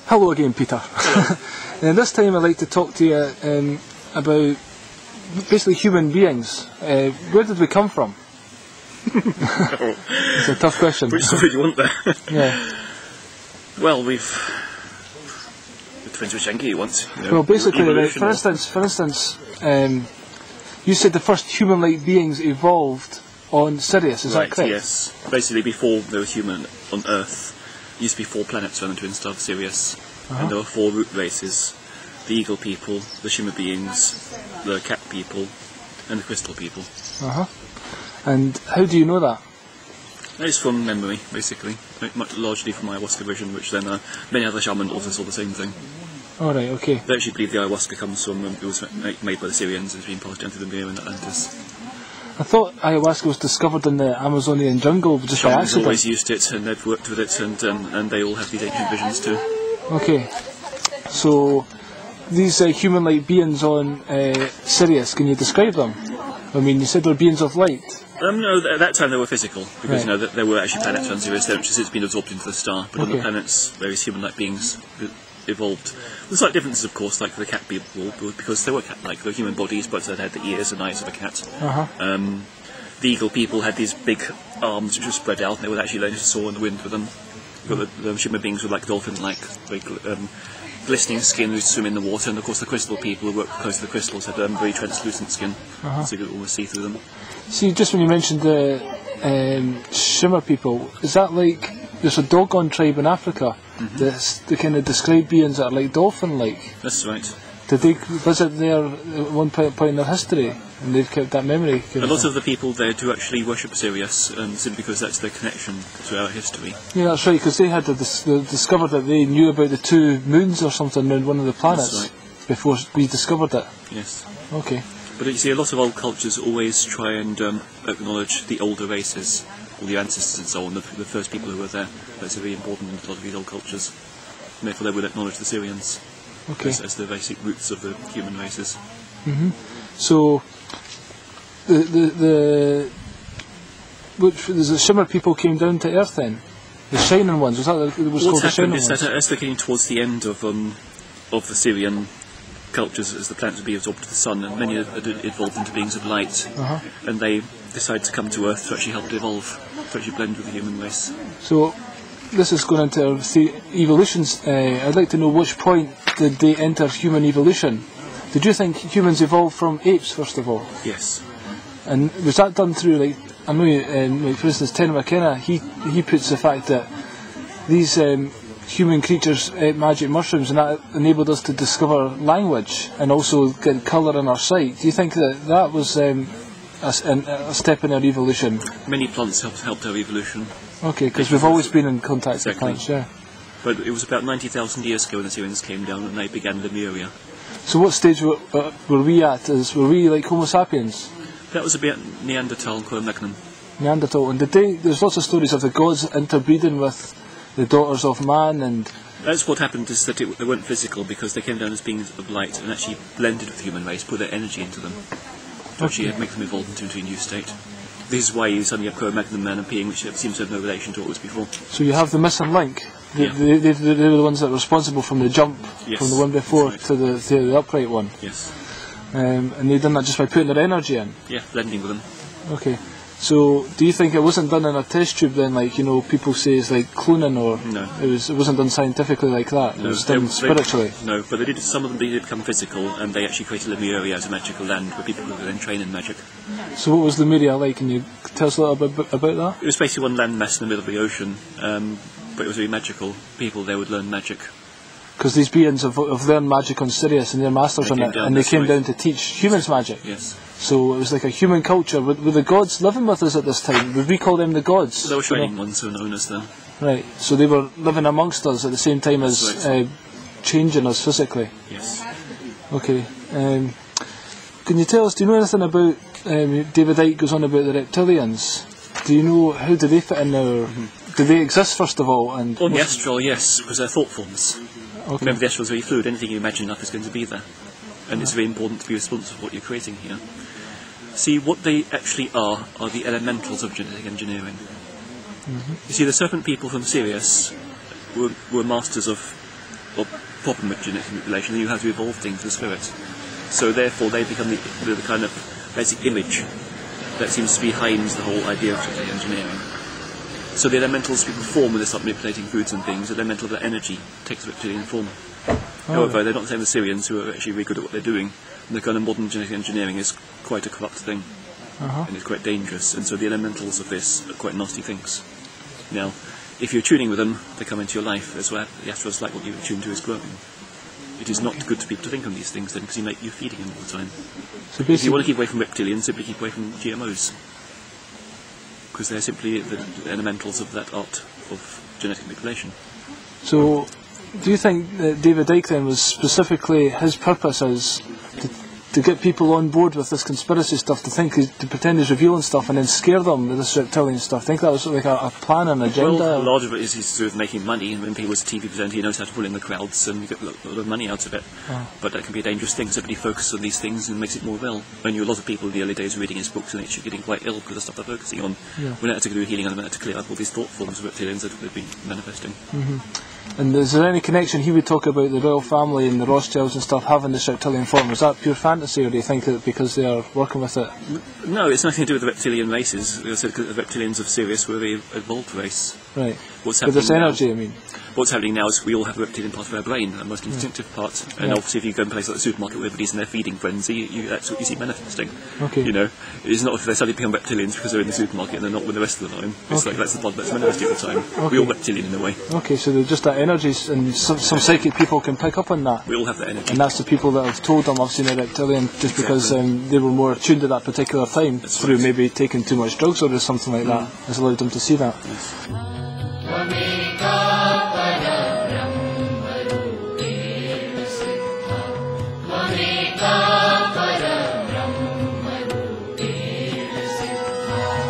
Hello again, Peter. And this time I'd like to talk to you about basically human beings. Where did we come from? It's a tough question. Which story do you want there? Yeah. Well, it depends which angle you want. You know, Well, basically, right, for instance, you said the first human-like beings evolved on Sirius. Is that correct? Yes. Basically, before there was human on Earth, there used to be 4 planets around the twin star of Sirius, and there were 4 root races: the eagle people, the shimmer beings, the cat people, and the crystal people. And how do you know that? That is from memory, basically, largely from ayahuasca vision, which then many other shamans also saw the same thing. All right, okay. They actually believe the ayahuasca comes from, it was made by the Sirians and has been passed down to Lemuria and Atlantis. I thought ayahuasca was discovered in the Amazonian jungle just by Shamans accident. always used it, and they've worked with it, and they all have these ancient visions too. Okay, so these human-like beings on Sirius, can you describe them? I mean, you said they're beings of light. No, at that time they were physical, because you know that there were actually planets around Sirius, which has since been absorbed into the star. But on the planets, various human-like beings evolved. With slight differences, of course, like the cat people, because they were cat-like, they were human bodies, but they had the ears and eyes of a cat. The eagle people had these big arms which were spread out, and they would actually learn to soar in the wind with them. But the shimmer beings were like dolphin-like, very glistening skin who swim in the water, and of course the crystal people who work close to the crystals had very translucent skin, so you could almost see through them. See, just when you mentioned the shimmer people, is that like there's a Dogon tribe in Africa that's the kind of describe beings that are like dolphin-like? That's right. Did they visit there at one point in their history, and they've kept that memory? A lot of the people there do actually worship Sirius, simply because that's their connection to our history. Yeah, that's right, because they had discovered that they knew about the 2 moons or something around one of the planets before we discovered it. Yes. Okay. But you see, a lot of old cultures always try and acknowledge the older races, all the ancestors and so on, the first people who were there. That's very important in a lot of these old cultures. And therefore they would acknowledge the Sirians as the basic roots of the human races. So, the shimmer people came down to Earth then? The shining ones, was that it was called the shining ones? What's happened is that as they're getting towards the end of the Sirian cultures, as the planets would be absorbed to the sun, and many are evolved into beings of light, and they decide to come to Earth to actually help it evolve, to actually blend with the human race. So, this is going into the evolutions. I'd like to know which point did they enter human evolution? Did you think humans evolved from apes, first of all? Yes. And was that done through, like, I know, like, for instance, Terry McKenna, he puts the fact that these human creatures ate magic mushrooms, and that enabled us to discover language and also get colour in our sight. Do you think that was a step in our evolution? Many plants helped our evolution. Okay, because we've always been in contact with plants, yeah. But it was about 90,000 years ago when the Sirians came down and they began Lemuria. So what stage were we at? Were we like Homo sapiens? That was about Neanderthal and Cro-Magnon. Neanderthal, and there's lots of stories of the gods interbreeding with the daughters of man, and that's what happened, is that they weren't physical, because they came down as beings of light and actually blended with the human race, put their energy into them, to actually make them evolve into a new state. This is why you suddenly have Cro-Magnon man appearing, which seems to have no relation to what was before. So you have the missing link. They're the ones that are responsible from the jump from the one before to the upright one. Yes. And they've done that just by putting their energy in. Yeah, blending with them. Okay. So, do you think it wasn't done in a test tube then, like, you know, people say it's like cloning, or no? It wasn't done scientifically like that. No, it was done spiritually. No, but they did. Some of them did become physical, and they actually created Lemuria as a magical land where people could then train in magic. So, what was Lemuria like? Can you tell us a little bit about that? It was basically one landmass in the middle of the ocean, but it was very magical. People there would learn magic. Because these beings have learned magic on Sirius, and their masters on it, and they came down to teach humans magic. Yes. So it was like a human culture. Were the gods living with us at this time? Would we call them the gods? They were shining ones, who were known as them. Right. So they were living amongst us at the same time as changing us physically. Yes. Okay. Can you tell us? Do you know anything about? David Icke goes on about the reptilians. Do you know how do they fit in there? Do they exist first of all? And on the astral, yes, because they're thought forms. Okay. Remember, the astral is very fluid. Anything you imagine up is going to be there, and it's very important to be responsible for what you're creating here. See, what they actually are the elementals of genetic engineering. You see, the serpent people from Sirius were masters of problem with genetic manipulation, then you have to evolve things with spirit. So therefore they become the kind of basic image that seems to be behind the whole idea of genetic engineering. So the elementals people form when they start manipulating foods and things, the elemental that energy takes reptilian form. However, they're not the same as Sirians, who are actually really good at what they're doing. And the kind of modern genetic engineering is quite a corrupt thing. And it's quite dangerous, and so the elementals of this are quite nasty things. Now, if you're tuning with them, they come into your life. That's why the astrals like what you tune to is growing. It is not good for people to think on these things then, because you're feeding them all the time. So if you want to keep away from reptilians, simply keep away from GMOs. Because they're simply the elementals of that art of genetic manipulation. So, do you think that David Icke then was specifically, his purpose is to get people on board with this conspiracy stuff, to pretend he's revealing stuff and then scare them with this reptilian stuff? I think that was like a plan and agenda. Well, a lot of it is he's sort of making money, and when he was a TV presenter, he knows how to pull in the crowds and you get a lot of money out of it. But that can be a dangerous thing, so everybody focuses on these things and makes it more real. I knew a lot of people in the early days reading his books and actually getting quite ill because of the stuff they're focusing on. We had to do healing on them, had to clear up all these thought forms of reptilians that they've been manifesting. And is there any connection? He would talk about the royal family and the Rothschilds and stuff having this reptilian form. Is that pure fantasy, or do you think that because they are working with it? No, it's nothing to do with the reptilian races. As I said, the reptilians of Sirius were the evolved race. Right. What's with this energy, I mean. What's happening now is we all have a reptilian part of our brain, the most instinctive part. And obviously, if you go in a place like the supermarket where everybody's in their feeding frenzy, that's what you see manifesting. You know, it's not if they suddenly become reptilians because they're in the supermarket and they're not with the rest of the time. It's like that's the part that's manifesting all the time. We're all reptilian in a way. Okay, so they're just that energy, and some psychic people can pick up on that. We all have that energy. And that's the people that have told them I've seen a reptilian just because they were more attuned at that particular time through maybe taking too much drugs or something like that has allowed them to see that. Yes.